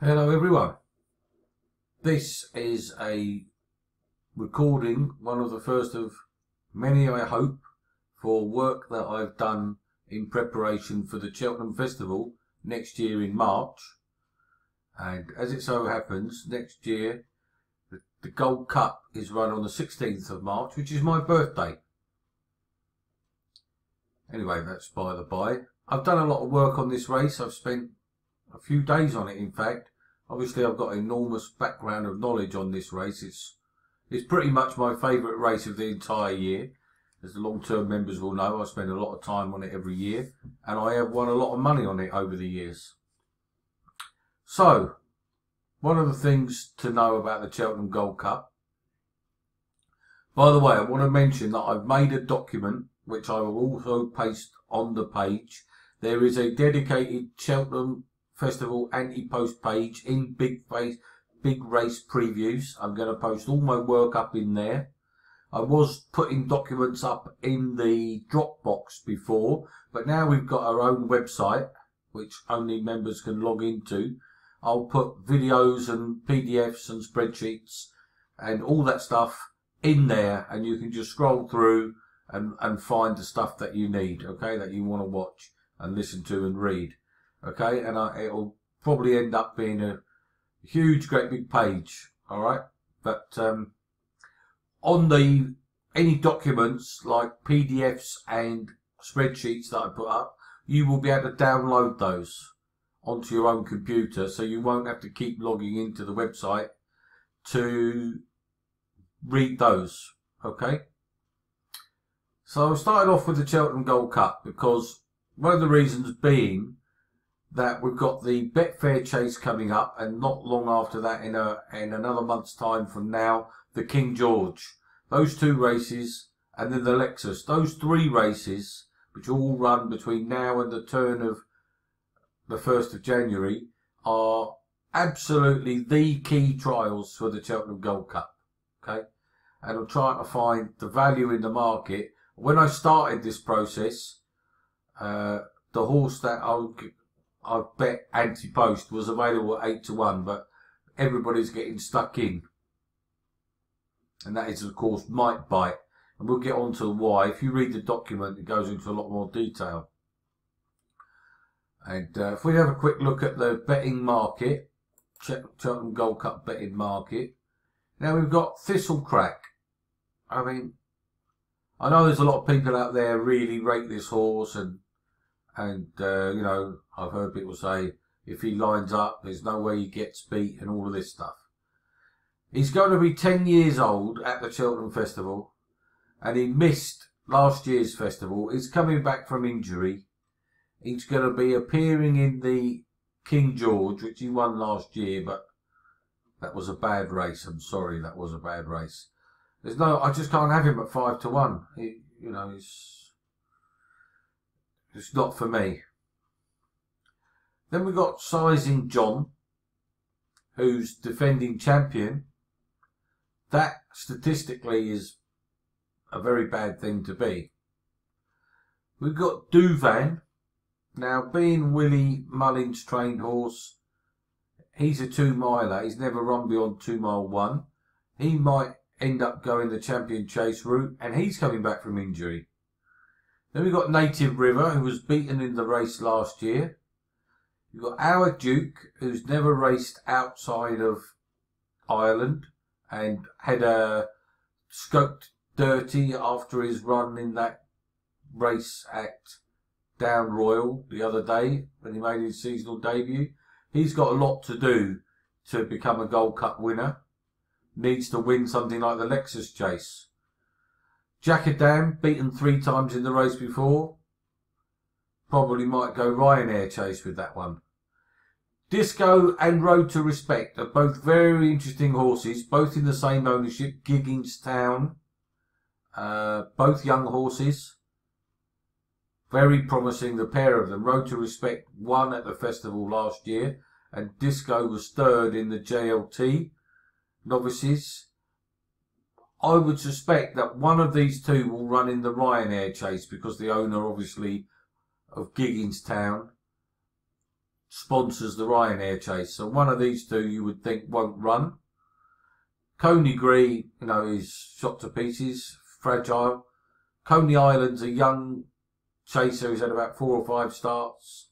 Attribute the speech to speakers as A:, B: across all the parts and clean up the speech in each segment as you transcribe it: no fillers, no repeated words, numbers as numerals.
A: Hello everyone. This is a recording, one of the first of many I hope, for work that I've done in preparation for the Cheltenham Festival next year in March. And as it so happens, next year the Gold Cup is run on the 16th of March, which is my birthday. Anyway, that's by the by. I've done a lot of work on this race. I've spent a few days on it, in fact. Obviously, I've got an enormous background of knowledge on this race. It's pretty much my favourite race of the entire year. As the long-term members will know, I spend a lot of time on it every year, and I have won a lot of money on it over the years. So, one of the things to know about the Cheltenham Gold Cup. By the way, I want to mention that I've made a document, which I will also paste on the page. There is a dedicated Cheltenham Festival anti-post page in big race previews. I'm going to post all my work up in there. I was putting documents up in the Dropbox before, but now we've got our own website, which only members can log into. I'll put videos and PDFs and spreadsheets and all that stuff in there, and you can just scroll through and find the stuff that you need, okay, that you want to watch and listen to and read. Okay, and it'll probably end up being a huge, great big page. All right, but on any documents like PDFs and spreadsheets that I put up, you will be able to download those onto your own computer, so you won't have to keep logging into the website to read those. Okay, so I started off with the Cheltenham Gold Cup because one of the reasons being that we've got the Betfair Chase coming up, and not long after that, in another month's time from now, the King George. Those two races, and then the Lexus. Those three races, which all run between now and the turn of the 1st of January, are absolutely the key trials for the Cheltenham Gold Cup. Okay, and I'm trying to find the value in the market. When I started this process, the horse that I bet Ante Post was available at 8 to 1, but everybody's getting stuck in. And that is, of course, Might Bite. And we'll get on to why. If you read the document, it goes into a lot more detail. And if we have a quick look at the betting market, Cheltenham Gold Cup betting market. Now we've got Thistlecrack. I mean, I know there's a lot of people out there really rate this horse, and you know, I've heard people say if he lines up, there's no way he gets beat and all of this stuff. He's going to be 10 years old at the Cheltenham Festival, and he missed last year's festival. He's coming back from injury. He's going to be appearing in the King George, which he won last year, but that was a bad race. I'm sorry, that was a bad race. I just can't have him at 5 to 1. You know, it's not for me. Then we've got Sizing John, who's defending champion. That statistically is a very bad thing to be. We've got Duvan. Now, being Willie Mullins' trained horse, he's a 2-miler. He's never run beyond 2 mile 1. He might end up going the champion chase route, and he's coming back from injury. Then we've got Native River, who was beaten in the race last year. You've got Our Duke, who's never raced outside of Ireland and had a scoped dirty after his run in that race at Down Royal the other day when he made his seasonal debut. He's got a lot to do to become a Gold Cup winner. Needs to win something like the Lexus Chase. Jackadam, beaten 3 times in the race before. Probably might go Ryanair Chase with that one. Disco and Road to Respect are both very interesting horses, both in the same ownership, Gigginstown. Both young horses. Very promising, the pair of them. Road to Respect won at the festival last year, and Disco was 3rd in the JLT novices. I would suspect that one of these two will run in the Ryanair Chase, because the owner, obviously, of Gigginstown sponsors the Ryanair chase. So one of these two you would think won't run. Coney Gree, you know, is shot to pieces, fragile. Coney Island's a young chaser who's had about 4 or 5 starts.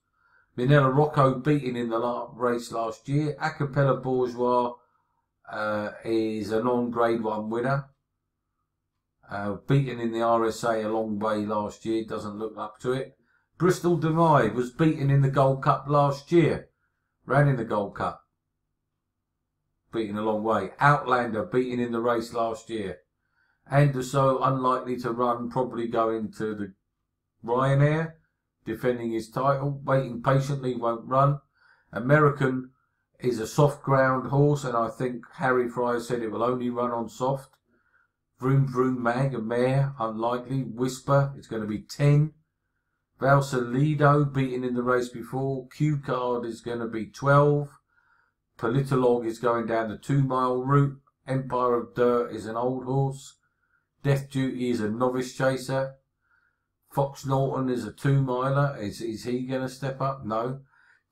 A: Minella Rocco beaten in the race last year. Acapella Bourgeois is a non-grade 1 winner. Beaten in the RSA a long way last year, doesn't look up to it. Bristol Demai was beaten in the Gold Cup last year. Ran in the Gold Cup. Beaten a long way. Outlander beaten in the race last year. Anderson unlikely to run, probably going to the Ryanair, defending his title. Waiting patiently, won't run. American is a soft ground horse, and I think Harry Fryer said it will only run on soft. Vroom Vroom Mag, a mare, unlikely. Whisper, it's going to be 10. Valsalido, beaten in the race before. Q Card is going to be 12. Politolog is going down the 2-mile route. Empire of Dirt is an old horse. Death Duty is a novice chaser. Fox Norton is a 2-miler. Is he going to step up? No.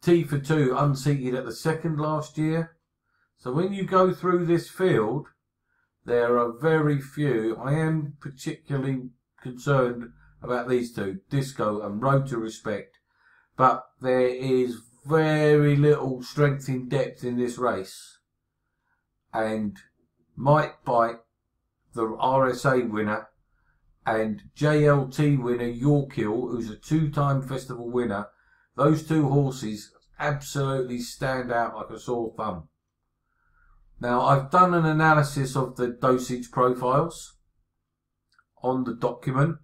A: T for 2, unseated at the 2nd last year. So when you go through this field, there are very few. I am particularly concerned about these two, Disco and Road to Respect. But there is very little strength in depth in this race. And Might Bite, the RSA winner, and JLT winner Yorkhill, who's a 2-time festival winner, those 2 horses absolutely stand out like a sore thumb. Now, I've done an analysis of the dosage profiles on the document,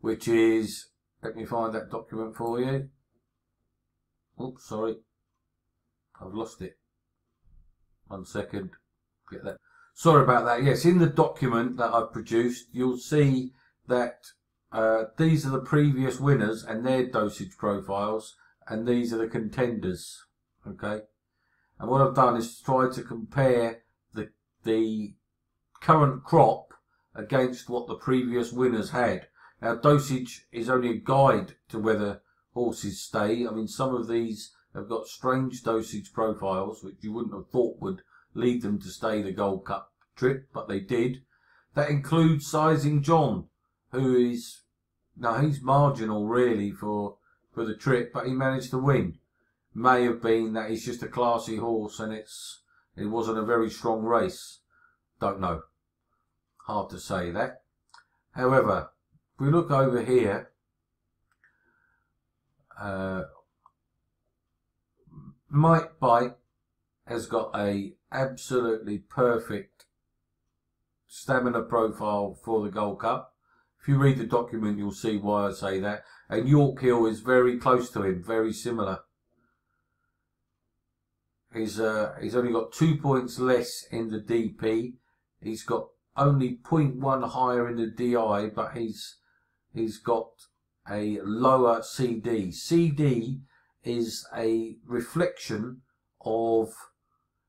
A: which is, let me find that document for you. Oops, sorry, I've lost it. 1 second, get that. Sorry about that. Yes, in the document that I've produced, you'll see that these are the previous winners and their dosage profiles, and these are the contenders. Okay, and what I've done is try to compare the current crop against what the previous winners had. Now, dosage is only a guide to whether horses stay. I mean, some of these have got strange dosage profiles, which you wouldn't have thought would lead them to stay the Gold Cup trip, but they did. That includes Sizing John, who is, now he's marginal really for the trip, but he managed to win. May have been that he's just a classy horse and it wasn't a very strong race. Don't know. Hard to say that. However, if we look over here, Might Bite has got a absolutely perfect stamina profile for the Gold Cup. If you read the document, you'll see why I say that. And Yorkhill is very close to him, very similar. He's only got 2 points less in the DP. He's got only 0.1 higher in the DI, but he's got a lower CD. CD is a reflection of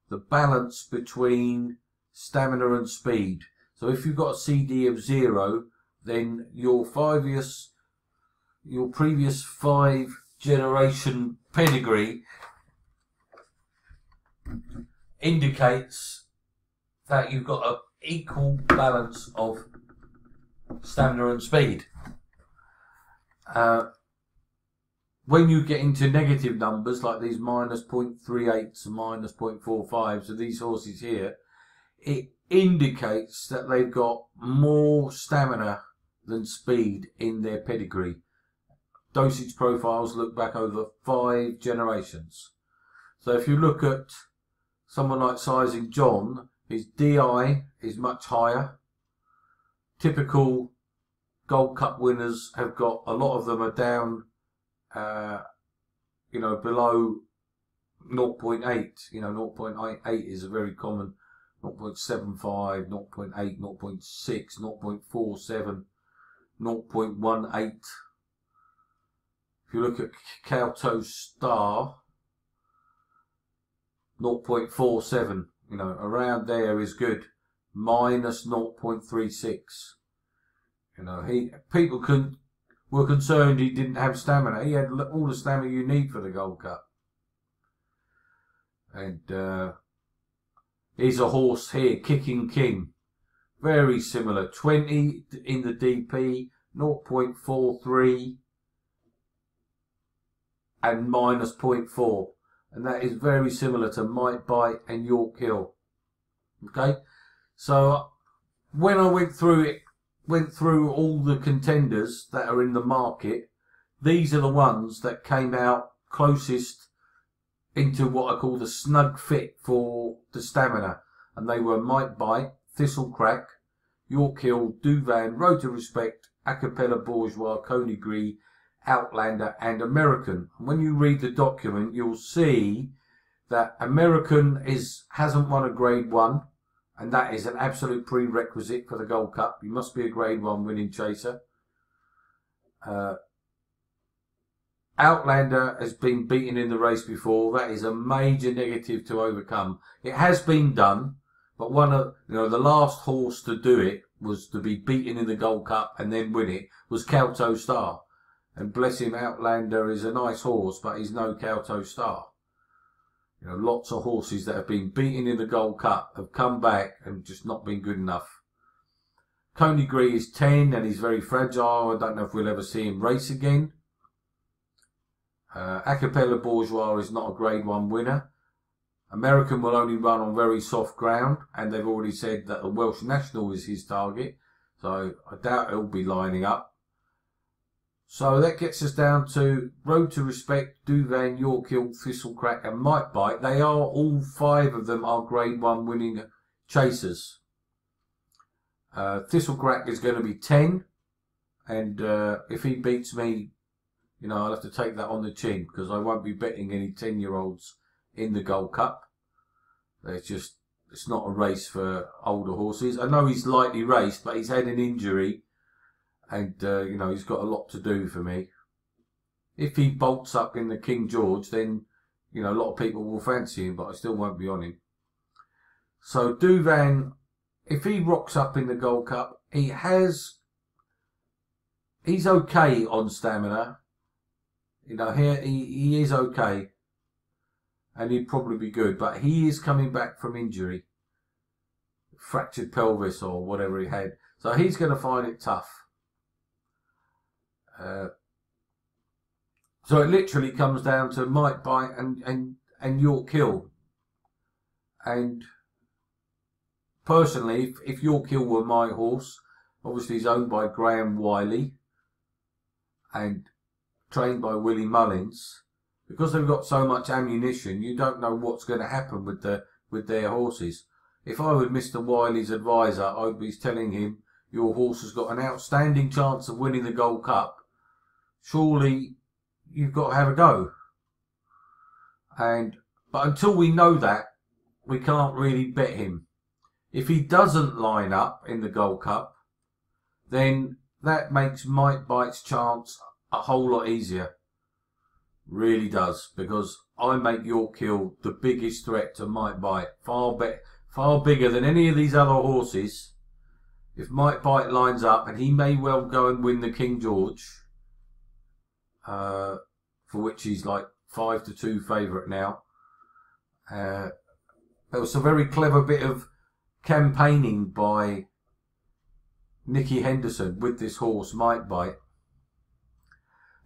A: the balance between stamina and speed. So if you've got a CD of 0, then your previous 5 generation pedigree indicates that you've got an equal balance of stamina and speed. When you get into negative numbers like these minus 0.38s and minus 0.45s of these horses here, it indicates that they've got more stamina than speed in their pedigree. Dosage profiles look back over 5 generations. So if you look at someone like Sizing John, his DI is much higher. Typical Gold Cup winners have got, a lot of them are down, below 0.8. 0.88 is a very common. 0.75, 0.8, 0.6, 0.47, 0.18. If you look at Kauto Star, 0.47, around there is good. Minus 0.36. were concerned he didn't have stamina. He had all the stamina you need for the Gold Cup. And here's a horse here, Kicking King. Very similar. 20 in the DP, 0.43 and minus 0.4. And that is very similar to Might Bite and York Hill. Okay? So when I went through all the contenders that are in the market, these are the ones that came out closest into what I call the snug fit for the stamina. And they were Might Bite, Thistle Crack, York Hill, Duvan, Road to Respect, Acapella Bourgeois, Colibri, Outlander and American. And when you read the document, you'll see that American hasn't won a Grade 1, and that is an absolute prerequisite for the Gold Cup. You must be a Grade 1 winning chaser. Outlander has been beaten in the race before. That is a major negative to overcome. It has been done, but one of the last horse to do it was to be beaten in the Gold Cup and then win it was Calto Star. And bless him, Outlander is a nice horse, but he's no Calto Star. Lots of horses that have been beaten in the Gold Cup have come back and just not been good enough. Colibri is 10 and he's very fragile. I don't know if we'll ever see him race again. Acapella Bourgeois is not a Grade 1 winner. American will only run on very soft ground, and they've already said that the Welsh National is his target, so I doubt he'll be lining up. So that gets us down to Road to Respect, Duvan, York Hill, Thistle Crack and Might Bite. They are, all 5 of them are Grade 1 winning chasers. Thistle Crack is going to be 10, and if he beats me, I'll have to take that on the chin, because I won't be betting any 10-year-olds in the Gold Cup. It's not a race for older horses. I know he's lightly raced, but he's had an injury, and he's got a lot to do for me. If he bolts up in the King George, then a lot of people will fancy him, but I still won't be on him. So Duvan, if he rocks up in the Gold Cup, he's okay on stamina. Here he is okay. And he'd probably be good, but he is coming back from injury. Fractured pelvis or whatever he had. So he's going to find it tough. So it literally comes down to Might Bite and York Hill. And personally, if York Hill were my horse, obviously he's owned by Graham Wiley and trained by Willie Mullins. Because they've got so much ammunition, you don't know what's going to happen with their horses. If I were Mr. Wiley's advisor, I'd be telling him, your horse has got an outstanding chance of winning the Gold Cup. Surely you've got to have a go. But until we know that, we can't really bet him. If he doesn't line up in the Gold Cup, then that makes Might Bite's chance a whole lot easier. Really does, because I make York Hill the biggest threat to Might Bite, far bigger than any of these other horses. If Might Bite lines up, and he may well go and win the King George, for which he's like 5-2 favourite now. There was a very clever bit of campaigning by Nicky Henderson with this horse, Might Bite.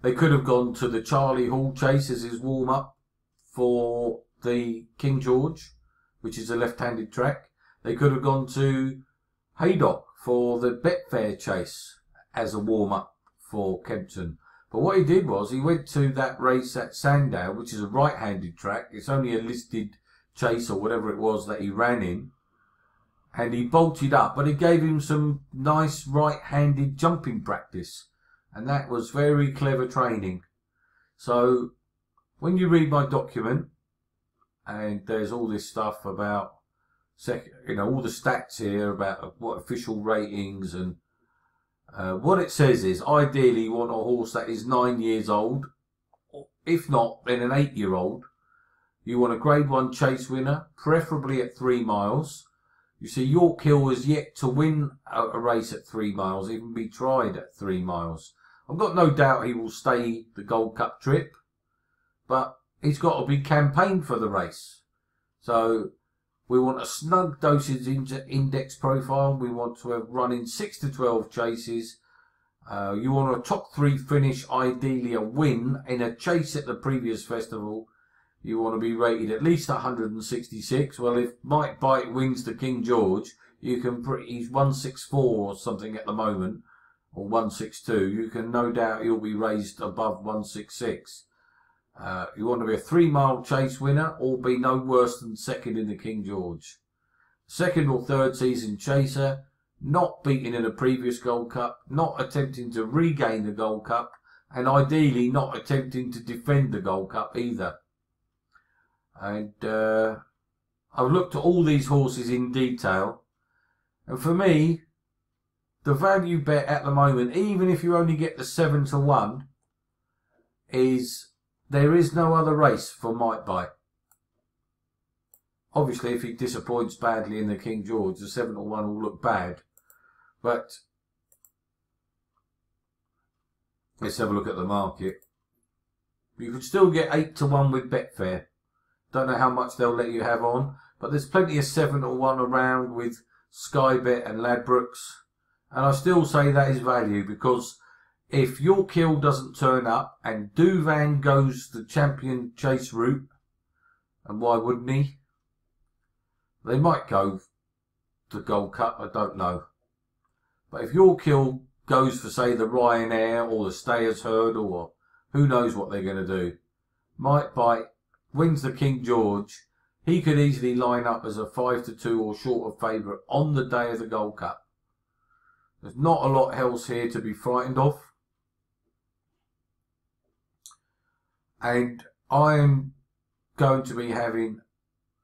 A: They could have gone to the Charlie Hall Chase as his warm-up for the King George, which is a left-handed track. They could have gone to Haydock for the Betfair Chase as a warm-up for Kempton. But what he did was he went to that race at Sandown, which is a right-handed track. It's only a listed chase or whatever it was that he ran in. And he bolted up, but it gave him some nice right-handed jumping practice. And that was very clever training. So when you read my document, and there's all this stuff about, all the stats here about what official ratings, and what it says is, ideally you want a horse that is 9 years old. If not, then an 8-year-old. You want a Grade 1 chase winner, preferably at 3 miles. You see, York Hill has yet to win a race at 3 miles, even be tried at 3 miles. I've got no doubt he will stay the Gold Cup trip, but he's got to be campaigned for the race. So we want a snug Dosage index profile. We want to have running 6 to 12 chases. You want a top 3 finish, ideally a win in a chase at the previous festival. You want to be rated at least 166. Well, if Mike Bite wins the King George, you can he's 164 or something at the moment, or 162. You can no doubt he'll be raised above 166. You want to be a 3-mile chase winner or be no worse than second in the King George. Second or third season chaser, not beaten in a previous Gold Cup, not attempting to regain the Gold Cup, and ideally not attempting to defend the Gold Cup either. And I've looked at all these horses in detail, and for me, the value bet at the moment, even if you only get the 7 to 1, is there is no other race for Might Bite. Obviously, if he disappoints badly in the King George, the 7 to 1 will look bad. But let's have a look at the market. You could still get 8 to 1 with Betfair. Don't know how much they'll let you have on, but there's plenty of 7 to 1 around with Sky Bet and Ladbrokes. And I still say that is value, because if York Hill doesn't turn up and Duvan goes the champion chase route, and why wouldn't he? They might go the Gold Cup, I don't know. But if York Hill goes for, say, the Ryanair or the Stayers Herd, or who knows what they're going to do, Might Bite wins the King George, he could easily line up as a 5 to 2 or shorter favourite on the day of the Gold Cup. There's not a lot else here to be frightened of. And I'm going to be having,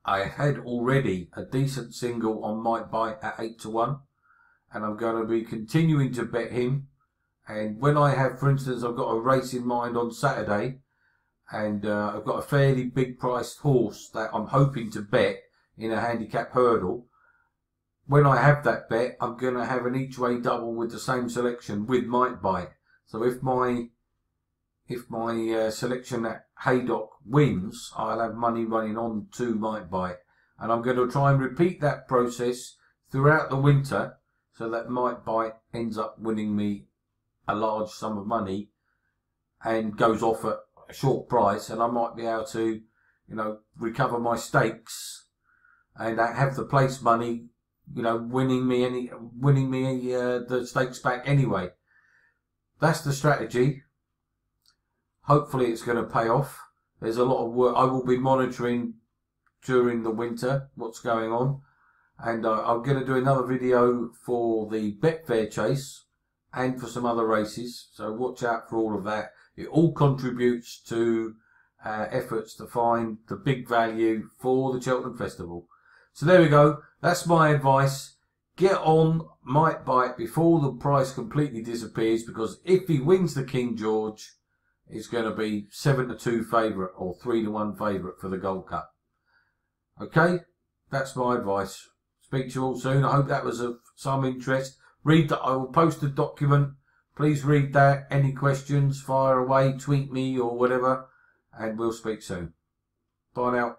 A: I had already a decent single on Might Bite at 8 to 1. And I'm going to be continuing to bet him. And when I have, for instance, I've got a race in mind on Saturday, and I've got a fairly big priced horse that I'm hoping to bet in a handicap hurdle. When I have that bet, I'm going to have an each way double with the same selection with Might Bite. So if my selection at Haydock wins, I'll have money running on to Might Bite. And I'm going to try and repeat that process throughout the winter, so that Might Bite ends up winning me a large sum of money and goes off at a short price, and I might be able to, you know, recover my stakes and have the place money, you know, winning me the stakes back anyway. That's the strategy. Hopefully it's going to pay off. There's a lot of work. I will be monitoring during the winter what's going on. And I'm going to do another video for the Betfair chase and for some other races. So watch out for all of that. It all contributes to efforts to find the big value for the Cheltenham Festival. So there we go. That's my advice. Get on Might Bite before the price completely disappears, because if he wins the King George, it's going to be 7 to 2 favourite or 3 to 1 favourite for the Gold Cup. Okay, that's my advice. Speak to you all soon. I hope that was of some interest. Read that. I will post a document. Please read that. Any questions, fire away, tweet me or whatever, and we'll speak soon. Bye now.